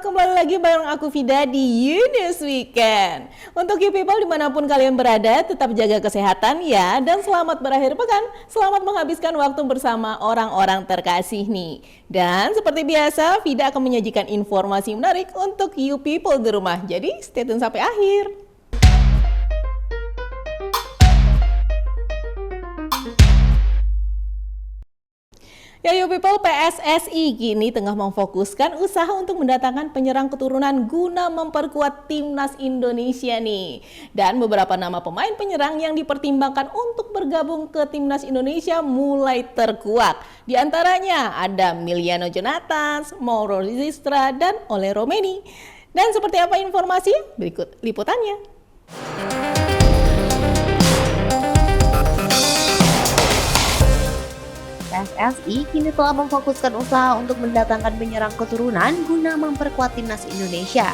kembali lagi bareng aku Vida di Yunus Weekend. Untuk you people dimanapun kalian berada, tetap jaga kesehatan ya. Dan selamat berakhir pekan, selamat menghabiskan waktu bersama orang-orang terkasih nih. Dan seperti biasa, Vida akan menyajikan informasi menarik untuk you people di rumah. Jadi stay tune sampai akhir. Ya you people, PSSI kini tengah memfokuskan usaha untuk mendatangkan penyerang keturunan guna memperkuat timnas Indonesia nih. Dan beberapa nama pemain penyerang yang dipertimbangkan untuk bergabung ke timnas Indonesia mulai terkuak. Di antaranya ada Emiliano Jonathans, Mauro Zistra, dan Ole Romeni. Dan seperti apa informasi? Berikut liputannya. PSSI kini telah memfokuskan usaha untuk mendatangkan penyerang keturunan guna memperkuat timnas Indonesia.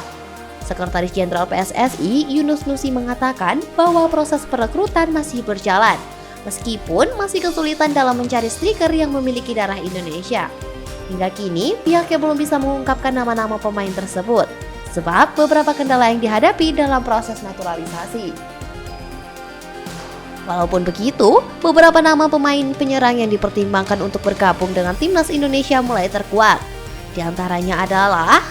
Sekretaris Jenderal PSSI Yunus Nusi mengatakan bahwa proses perekrutan masih berjalan, meskipun masih kesulitan dalam mencari striker yang memiliki darah Indonesia. Hingga kini pihaknya belum bisa mengungkapkan nama-nama pemain tersebut, sebab beberapa kendala yang dihadapi dalam proses naturalisasi. Walaupun begitu, beberapa nama pemain penyerang yang dipertimbangkan untuk bergabung dengan timnas Indonesia mulai terkuat. Di antaranya adalah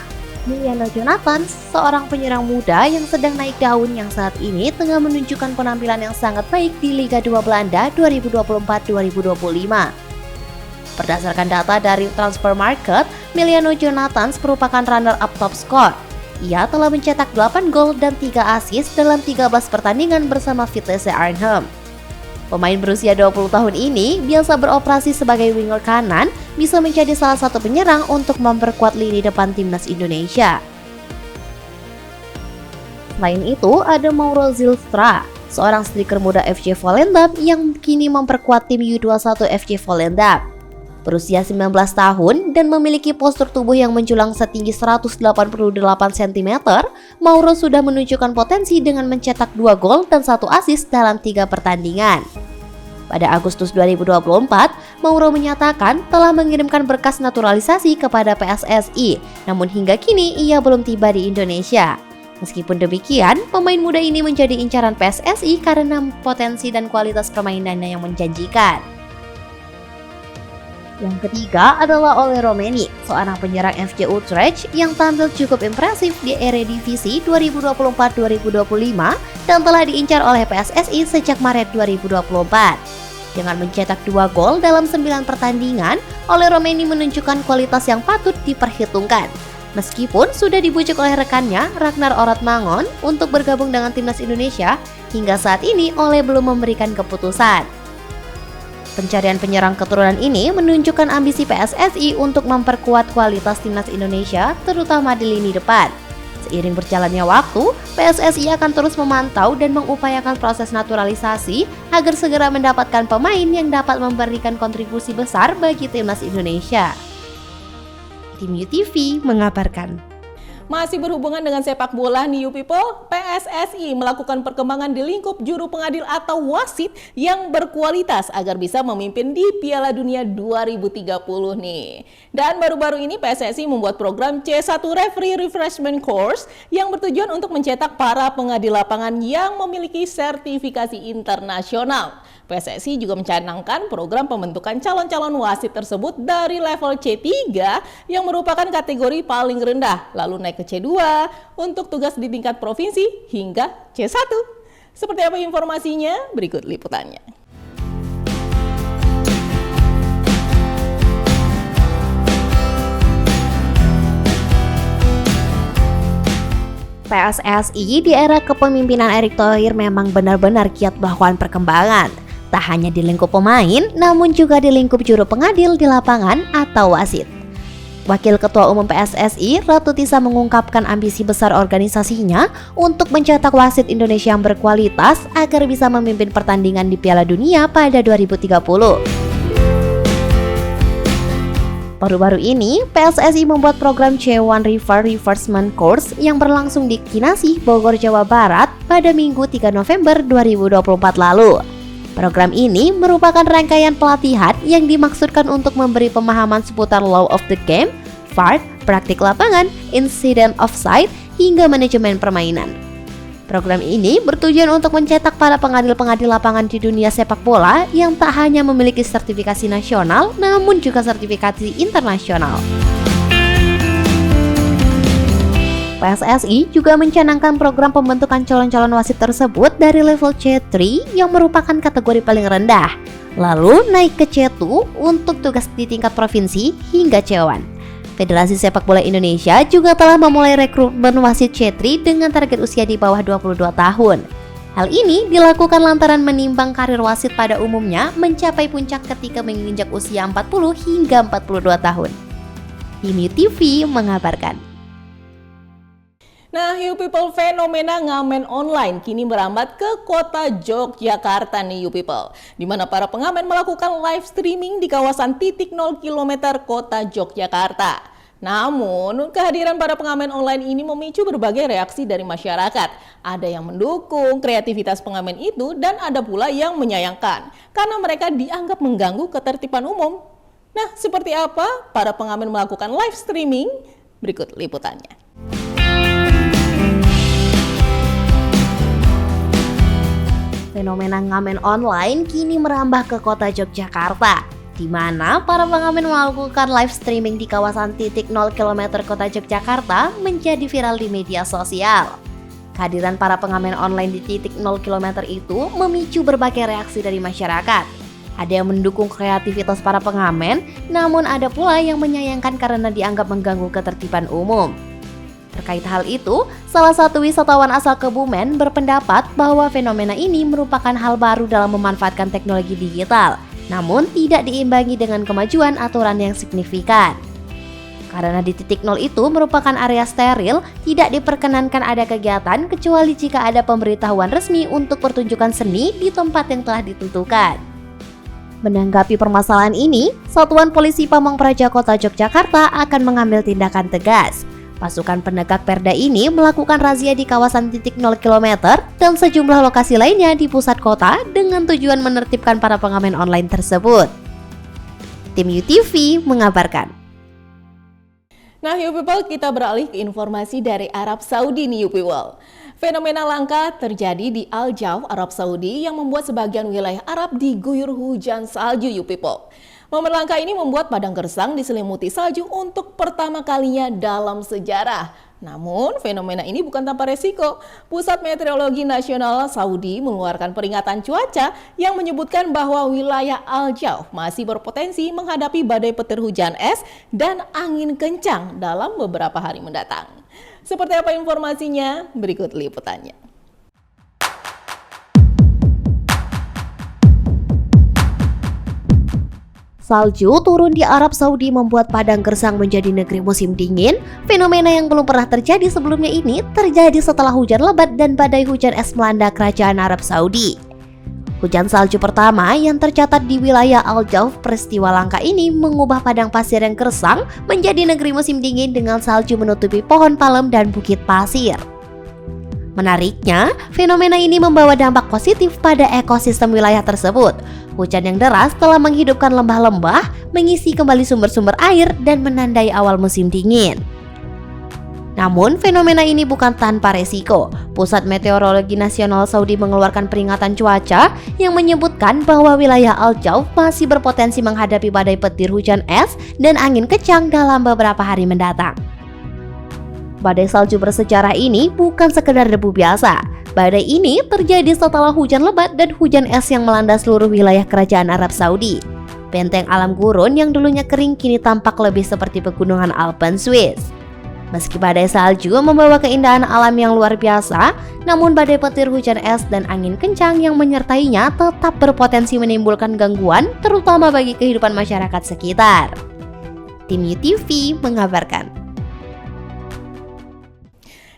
Emiliano Jonathans, seorang penyerang muda yang sedang naik daun yang saat ini tengah menunjukkan penampilan yang sangat baik di Liga 2 Belanda 2024-2025. Berdasarkan data dari Transfer Market, Emiliano Jonathans merupakan runner-up top skor. Ia telah mencetak 8 gol dan 3 assist dalam 13 pertandingan bersama Vitesse Arnhem. Pemain berusia 20 tahun ini biasa beroperasi sebagai winger kanan, bisa menjadi salah satu penyerang untuk memperkuat lini depan timnas Indonesia. Selain itu, ada Mauro Zilstra, seorang striker muda FC Volendam yang kini memperkuat tim U21 FC Volendam. Berusia 19 tahun dan memiliki postur tubuh yang menjulang setinggi 188 cm, Mauro sudah menunjukkan potensi dengan mencetak 2 gol dan 1 assist dalam 3 pertandingan. Pada Agustus 2024, Mauro menyatakan telah mengirimkan berkas naturalisasi kepada PSSI, namun hingga kini ia belum tiba di Indonesia. Meskipun demikian, pemain muda ini menjadi incaran PSSI karena potensi dan kualitas permainannya yang menjanjikan. Yang ketiga adalah Ole Romeni, seorang penyerang FC Utrecht yang tampil cukup impresif di Eredivisie 2024-2025 dan telah diincar oleh PSSI sejak Maret 2024. Dengan mencetak 2 gol dalam 9 pertandingan, Ole Romeni menunjukkan kualitas yang patut diperhitungkan. Meskipun sudah dibujuk oleh rekannya, Ragnar Oratmangon, untuk bergabung dengan timnas Indonesia, hingga saat ini Ole belum memberikan keputusan. Pencarian penyerang keturunan ini menunjukkan ambisi PSSI untuk memperkuat kualitas timnas Indonesia, terutama di lini depan. Seiring berjalannya waktu, PSSI akan terus memantau dan mengupayakan proses naturalisasi agar segera mendapatkan pemain yang dapat memberikan kontribusi besar bagi timnas Indonesia. Tim UTV mengabarkan. Masih berhubungan dengan sepak bola nih you people, PSSI melakukan perkembangan di lingkup juru pengadil atau wasit yang berkualitas agar bisa memimpin di Piala Dunia 2030 nih. Dan baru-baru ini PSSI membuat program C1 Referee Refreshment Course yang bertujuan untuk mencetak para pengadil lapangan yang memiliki sertifikasi internasional. PSSI juga mencanangkan program pembentukan calon-calon wasit tersebut dari level C3 yang merupakan kategori paling rendah, lalu naik ke C2 untuk tugas di tingkat provinsi hingga C1. Seperti apa informasinya? Berikut liputannya. PSSI di era kepemimpinan Erick Thohir memang benar-benar giat melakukan perkembangan. Tak hanya di lingkup pemain, namun juga di lingkup juru pengadil di lapangan atau wasit. Wakil Ketua Umum PSSI, Ratu Tisa mengungkapkan ambisi besar organisasinya untuk mencetak wasit Indonesia yang berkualitas agar bisa memimpin pertandingan di Piala Dunia pada 2030. Baru-baru ini, PSSI membuat program C1 Referee Refreshment Course yang berlangsung di Kinasih, Bogor, Jawa Barat pada Minggu 3 November 2024 lalu. Program ini merupakan rangkaian pelatihan yang dimaksudkan untuk memberi pemahaman seputar law of the game, VAR, praktik lapangan, insiden offside, hingga manajemen permainan. Program ini bertujuan untuk mencetak para pengadil-pengadil lapangan di dunia sepak bola yang tak hanya memiliki sertifikasi nasional, namun juga sertifikasi internasional. PSSI juga mencanangkan program pembentukan calon-calon wasit tersebut dari level C3 yang merupakan kategori paling rendah, lalu naik ke C2 untuk tugas di tingkat provinsi hingga C1. Federasi Sepak Bola Indonesia juga telah memulai rekrutmen wasit C3 dengan target usia di bawah 22 tahun. Hal ini dilakukan lantaran menimbang karir wasit pada umumnya mencapai puncak ketika menginjak usia 40 hingga 42 tahun. Tim UTV mengabarkan. Nah, you people, fenomena ngamen online kini merambat ke kota Yogyakarta nih you people, di mana para pengamen melakukan live streaming di kawasan titik 0 km kota Yogyakarta. Namun, kehadiran para pengamen online ini memicu berbagai reaksi dari masyarakat. Ada yang mendukung kreativitas pengamen itu dan ada pula yang menyayangkan karena mereka dianggap mengganggu ketertiban umum. Nah, seperti apa para pengamen melakukan live streaming? Berikut liputannya. Fenomena ngamen online kini merambah ke kota Yogyakarta, di mana para pengamen melakukan live streaming di kawasan titik 0 km kota Yogyakarta menjadi viral di media sosial. Kehadiran para pengamen online di titik 0 km itu memicu berbagai reaksi dari masyarakat. Ada yang mendukung kreativitas para pengamen, namun ada pula yang menyayangkan karena dianggap mengganggu ketertiban umum. Terkait hal itu, salah satu wisatawan asal Kebumen berpendapat bahwa fenomena ini merupakan hal baru dalam memanfaatkan teknologi digital, namun tidak diimbangi dengan kemajuan aturan yang signifikan. Karena di titik 0 itu merupakan area steril, tidak diperkenankan ada kegiatan kecuali jika ada pemberitahuan resmi untuk pertunjukan seni di tempat yang telah ditentukan. Menanggapi permasalahan ini, Satuan Polisi Pamong Praja Kota Yogyakarta akan mengambil tindakan tegas. Pasukan penegak perda ini melakukan razia di kawasan titik 0 km dan sejumlah lokasi lainnya di pusat kota dengan tujuan menertibkan para pengamen online tersebut. Tim UTV mengabarkan. Nah, you people, kita beralih ke informasi dari Arab Saudi nih you people. Fenomena langka terjadi di Al-Jauf, Arab Saudi yang membuat sebagian wilayah Arab diguyur hujan salju you people. Momen langka ini membuat padang gersang diselimuti salju untuk pertama kalinya dalam sejarah. Namun, fenomena ini bukan tanpa resiko. Pusat Meteorologi Nasional Saudi mengeluarkan peringatan cuaca yang menyebutkan bahwa wilayah Al-Jauf masih berpotensi menghadapi badai petir hujan es dan angin kencang dalam beberapa hari mendatang. Seperti apa informasinya? Berikut liputannya. Salju turun di Arab Saudi membuat padang gersang menjadi negeri musim dingin. Fenomena yang belum pernah terjadi sebelumnya ini terjadi setelah hujan lebat dan badai hujan es melanda kerajaan Arab Saudi. Hujan salju pertama yang tercatat di wilayah Al-Jauf, peristiwa langka ini mengubah padang pasir yang gersang menjadi negeri musim dingin dengan salju menutupi pohon palem dan bukit pasir. Menariknya, fenomena ini membawa dampak positif pada ekosistem wilayah tersebut. Hujan yang deras telah menghidupkan lembah-lembah, mengisi kembali sumber-sumber air, dan menandai awal musim dingin. Namun, fenomena ini bukan tanpa resiko. Pusat Meteorologi Nasional Saudi mengeluarkan peringatan cuaca yang menyebutkan bahwa wilayah Al-Jauf masih berpotensi menghadapi badai petir hujan es dan angin kencang dalam beberapa hari mendatang. Badai salju bersejarah ini bukan sekedar debu biasa. Badai ini terjadi setelah hujan lebat dan hujan es yang melanda seluruh wilayah kerajaan Arab Saudi. Benteng alam gurun yang dulunya kering kini tampak lebih seperti pegunungan Alpen Swiss. Meski badai salju membawa keindahan alam yang luar biasa, namun badai petir hujan es dan angin kencang yang menyertainya tetap berpotensi menimbulkan gangguan, terutama bagi kehidupan masyarakat sekitar. Tim UTV mengabarkan.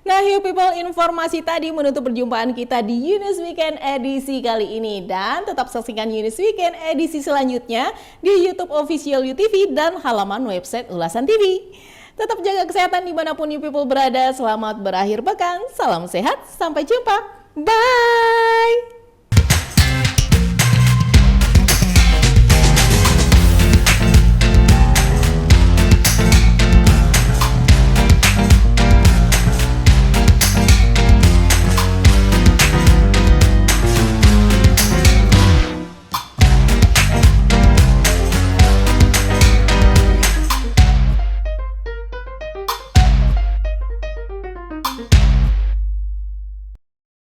Nah, you people, informasi tadi menutup perjumpaan kita di Yunus Weekend edisi kali ini. Dan tetap saksikan Yunus Weekend edisi selanjutnya di YouTube Official UTV dan halaman website Ulasan TV. Tetap jaga kesehatan dimanapun you people berada. Selamat berakhir pekan, salam sehat, sampai jumpa. Bye!